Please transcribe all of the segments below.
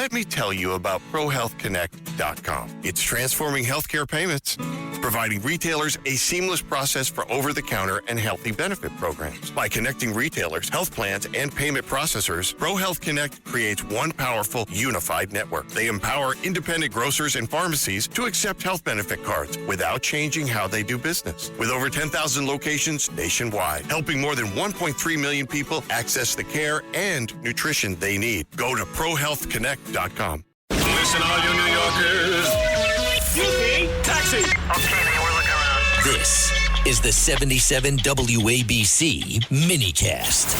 Let me tell you about ProHealthConnect.com. It's transforming healthcare payments, providing retailers a seamless process for over-the-counter and healthy benefit programs. By connecting retailers, health plans, and payment processors, ProHealth Connect creates one powerful, unified network. They empower independent grocers and pharmacies to accept health benefit cards without changing how they do business. With over 10,000 locations nationwide, helping more than 1.3 million people access the care and nutrition they need. Go to ProHealthConnect.com. Listen, all you New Yorkers. Excuse me, taxi. Okay, man, we're looking around. This is the 77 WABC minicast.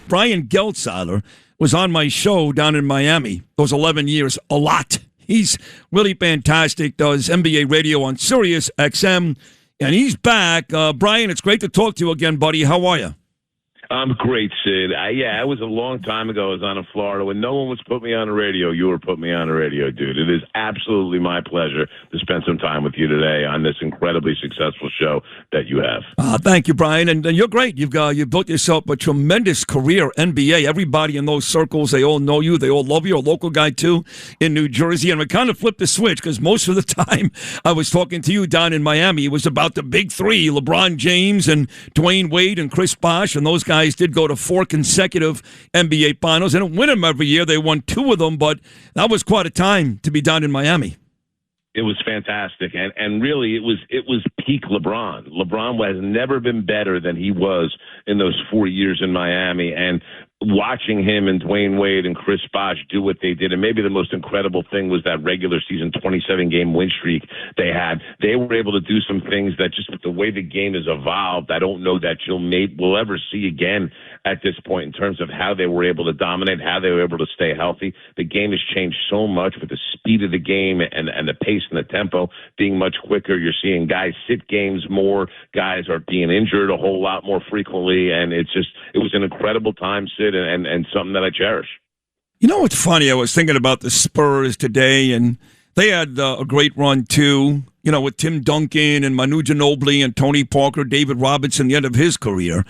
Brian Geltzeiler was on my show down in Miami those 11 years, a lot. He's really fantastic, does NBA radio on Sirius XM, and he's back. Brian, it's great to talk to you again, buddy. How are you? I'm great, Sid. It was a long time ago. I was on in Florida. When no one was putting me on the radio, you were putting me on the radio, dude. It is absolutely my pleasure to spend some time with you today on this incredibly successful show that you have. Thank you, Brian. And you're great. You built yourself a tremendous career, NBA. Everybody in those circles, they all know you. They all love you. A local guy, too, in New Jersey. And we kind of flipped the switch because most of the time I was talking to you down in Miami, it was about the big three, LeBron James and Dwayne Wade and Chris Bosh, and those guys did go to 4 consecutive NBA finals. They don't win them every year. They won 2 of them, but that was quite a time to be down in Miami. It was fantastic, and really it was peak LeBron. LeBron has never been better than he was in those 4 years in Miami, and watching him and Dwayne Wade and Chris Bosh do what they did, and maybe the most incredible thing was that regular season 27-game win streak they had. They were able to do some things that just with the way the game has evolved, I don't know that we'll ever see again at this point in terms of how they were able to dominate, how they were able to stay healthy. The game has changed so much with the speed of the game and the pace and the tempo being much quicker. You're seeing guys sit games more. Guys are being injured a whole lot more frequently, and it was an incredible time, Sid, and something that I cherish. You know what's funny? I was thinking about the Spurs today, and they had a great run, too, with Tim Duncan and Manu Ginobili and Tony Parker, David Robinson, the end of his career.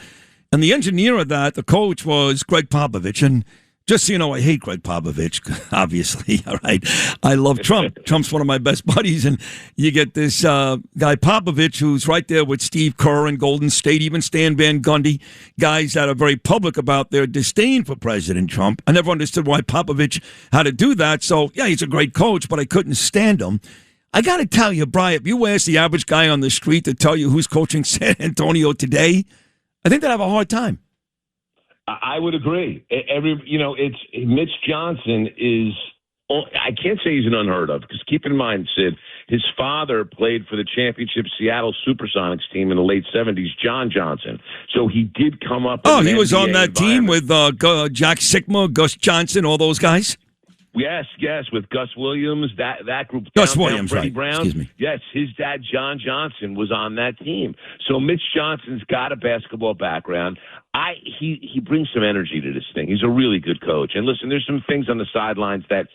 And the engineer of that, the coach, was Greg Popovich. And just so you know, I hate Greg Popovich, obviously. All right. I love Trump. Trump's one of my best buddies. And you get this guy Popovich, who's right there with Steve Kerr and Golden State, even Stan Van Gundy, guys that are very public about their disdain for President Trump. I never understood why Popovich had to do that. So, yeah, he's a great coach, but I couldn't stand him. I got to tell you, Brian, if you ask the average guy on the street to tell you who's coaching San Antonio today, I think they'd have a hard time. I would agree. It's Mitch Johnson is. I can't say he's an unheard of because keep in mind, Sid, his father played for the championship Seattle Supersonics team in the late '70s, John Johnson. So he did come up. Oh, he was on that team with Jack Sikma, Gus Johnson, all those guys. Yes, with Gus Williams, that group. Gus Williams, Freddie right? Brown. Excuse me. Yes, his dad John Johnson was on that team. So Mitch Johnson's got a basketball background. He brings some energy to this thing. He's a really good coach. And listen, there's some things on the sidelines that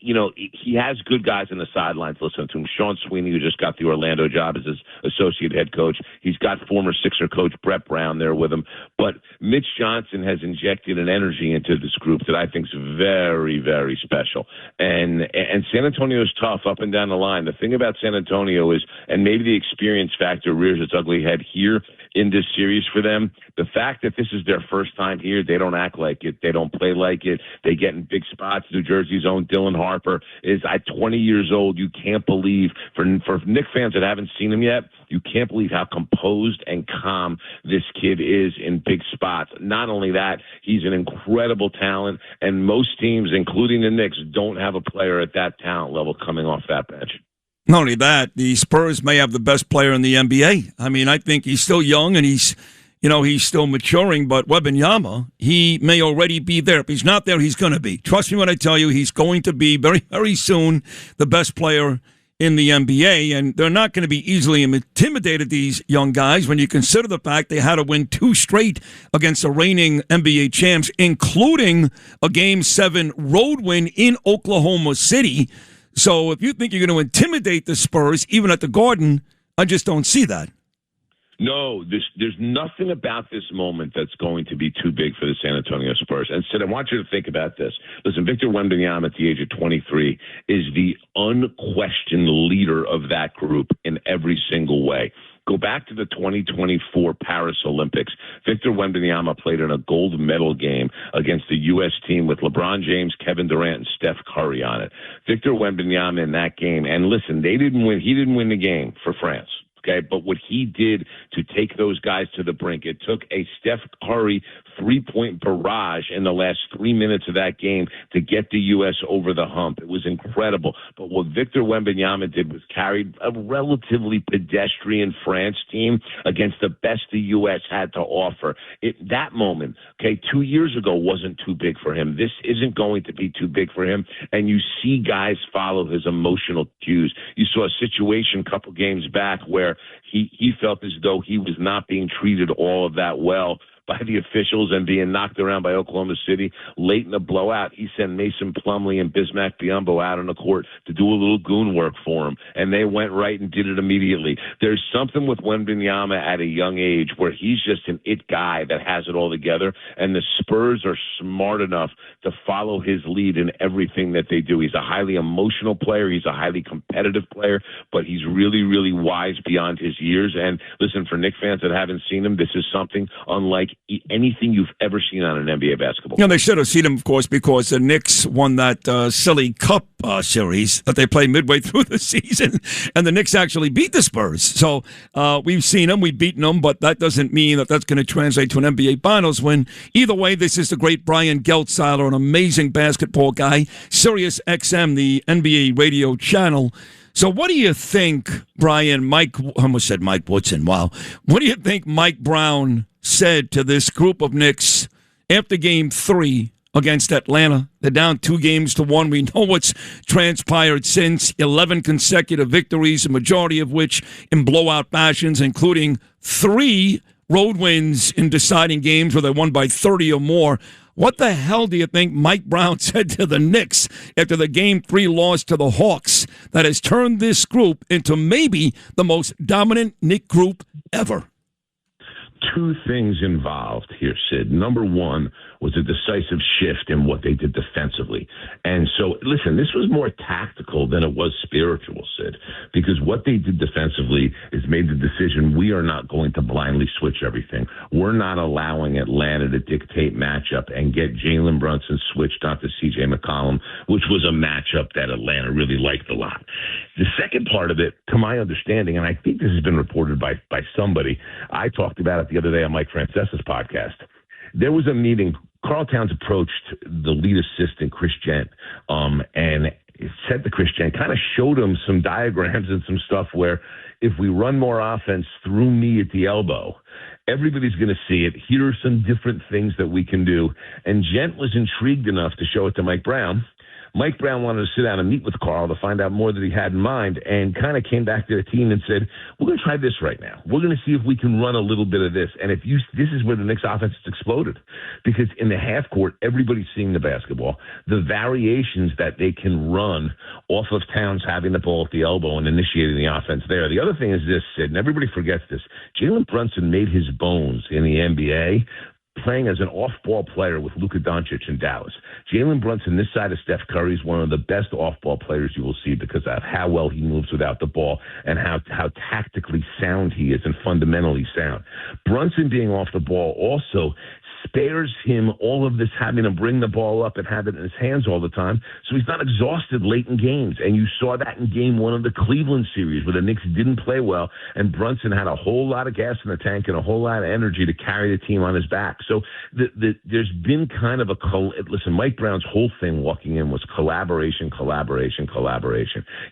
he has good guys on the sidelines. Listen to him. Sean Sweeney, who just got the Orlando job as his associate head coach. He's got former Sixer coach Brett Brown there with him. But Mitch Johnson has injected an energy into this group that I think is very, very special. And San Antonio is tough up and down the line. The thing about San Antonio is, and maybe the experience factor rears its ugly head here in this series for them, the fact that this is their first time here, they don't act like it. They don't play like it. They get in big spots. New Jersey's own Dylan Harper is at 20 years old. You can't believe, for Knicks fans that haven't seen him yet, you can't believe how composed and calm this kid is in big spots. Not only that, he's an incredible talent, and most teams, including the Knicks, don't have a player at that talent level coming off that bench. Not only that, the Spurs may have the best player in the NBA. I mean, I think he's still young and he's still maturing, but Wembanyama, he may already be there. If he's not there, he's going to be. Trust me when I tell you, he's going to be very, very soon the best player in the NBA, and they're not going to be easily intimidated, these young guys, when you consider the fact they had to win 2 straight against the reigning NBA champs, including a Game 7 road win in Oklahoma City. So if you think you're going to intimidate the Spurs, even at the Garden, I just don't see that. No, there's nothing about this moment that's going to be too big for the San Antonio Spurs. And Sid, I want you to think about this. Listen, Victor Wembanyama at the age of 23 is the unquestioned leader of that group in every single way. Go back to the 2024 Paris Olympics. Victor Wembanyama played in a gold medal game against the U.S. team with LeBron James, Kevin Durant, and Steph Curry on it. Victor Wembanyama in that game, and listen, he didn't win the game for France. Okay, but what he did to take those guys to the brink, it took a Steph Curry three-point barrage in the last 3 minutes of that game to get the U.S. over the hump. It was incredible. But what Victor Wembanyama did was carried a relatively pedestrian France team against the best the U.S. had to offer. That moment, 2 years ago, wasn't too big for him. This isn't going to be too big for him. And you see guys follow his emotional cues. You saw a situation a couple games back where he felt as though he was not being treated all of that well by the officials and being knocked around by Oklahoma City late in the blowout. He sent Mason Plumlee and Bismack Biyombo out on the court to do a little goon work for him, and they went right and did it immediately. There's something with Wembanyama at a young age where he's just an it guy that has it all together, and the Spurs are smart enough to follow his lead in everything that they do. He's a highly emotional player. He's a highly competitive player, but he's really, really wise beyond his years. And listen, for Knicks fans that haven't seen him, this is something unlike anything you've ever seen on an NBA basketball. They should have seen him, of course, because the Knicks won that silly cup series that they played midway through the season, and the Knicks actually beat the Spurs. So we've seen them, we've beaten them, but that doesn't mean that that's going to translate to an NBA Finals win. Either way, this is the great Brian Geltzeiler, an amazing basketball guy, Sirius XM, the NBA radio channel. So what do you think, Brian, I almost said Mike Woodson, wow. What do you think Mike Brown said to this group of Knicks after Game 3 against Atlanta? They're down 2-1. We know what's transpired since. 11 consecutive victories, the majority of which in blowout fashions, including 3 road wins in deciding games where they won by 30 or more. What the hell do you think Mike Brown said to the Knicks after the Game 3 loss to the Hawks that has turned this group into maybe the most dominant Knick group ever? Two things involved here, Sid. Number one was a decisive shift in what they did defensively. And so, listen, this was more tactical than it was spiritual, Sid, because what they did defensively is made the decision, we are not going to blindly switch everything. We're not allowing Atlanta to dictate matchup and get Jalen Brunson switched out to C.J. McCollum, which was a matchup that Atlanta really liked a lot. The second part of it, to my understanding, and I think this has been reported by somebody, I talked about it the other day on Mike Francesa's podcast. There was a meeting. Karl Towns approached the lead assistant, Chris Gent, and said to Chris Gent, kind of showed him some diagrams and some stuff where if we run more offense through me at the elbow, everybody's going to see it. Here are some different things that we can do. And Gent was intrigued enough to show it to Mike Brown. Mike Brown wanted to sit down and meet with Karl to find out more that he had in mind, and kind of came back to the team and said, we're going to try this right now. We're going to see if we can run a little bit of this. And this is where the Knicks offense has exploded, because in the half court, everybody's seeing the basketball. The variations that they can run off of Towns having the ball at the elbow and initiating the offense there. The other thing is this, Sid, and everybody forgets this. Jalen Brunson made his bones in the NBA playing as an off-ball player with Luka Doncic in Dallas. Jalen Brunson, this side of Steph Curry, is one of the best off-ball players you will see because of how well he moves without the ball and how tactically sound he is and fundamentally sound. Brunson being off the ball also spares him all of this having to bring the ball up and have it in his hands all the time, so he's not exhausted late in games. And you saw that in Game 1 of the Cleveland series where the Knicks didn't play well, and Brunson had a whole lot of gas in the tank and a whole lot of energy to carry the team on his back. So there's been kind of listen, Mike Brown's whole thing walking in was collaboration.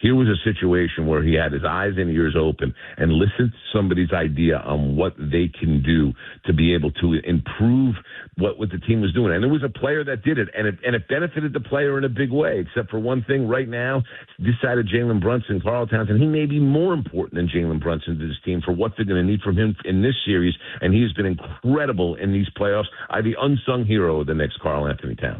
Here was a situation where he had his eyes and ears open and listened to somebody's idea on what they can do to be able to improve what the team was doing. And there was a player that did it, and it benefited the player in a big way, except for one thing. Right now, this side of Jalen Brunson, Karl Towns, and he may be more important than Jalen Brunson to this team for what they're going to need from him in this series, and he has been incredible in these playoffs. The unsung hero of the Knicks, Karl Anthony Towns.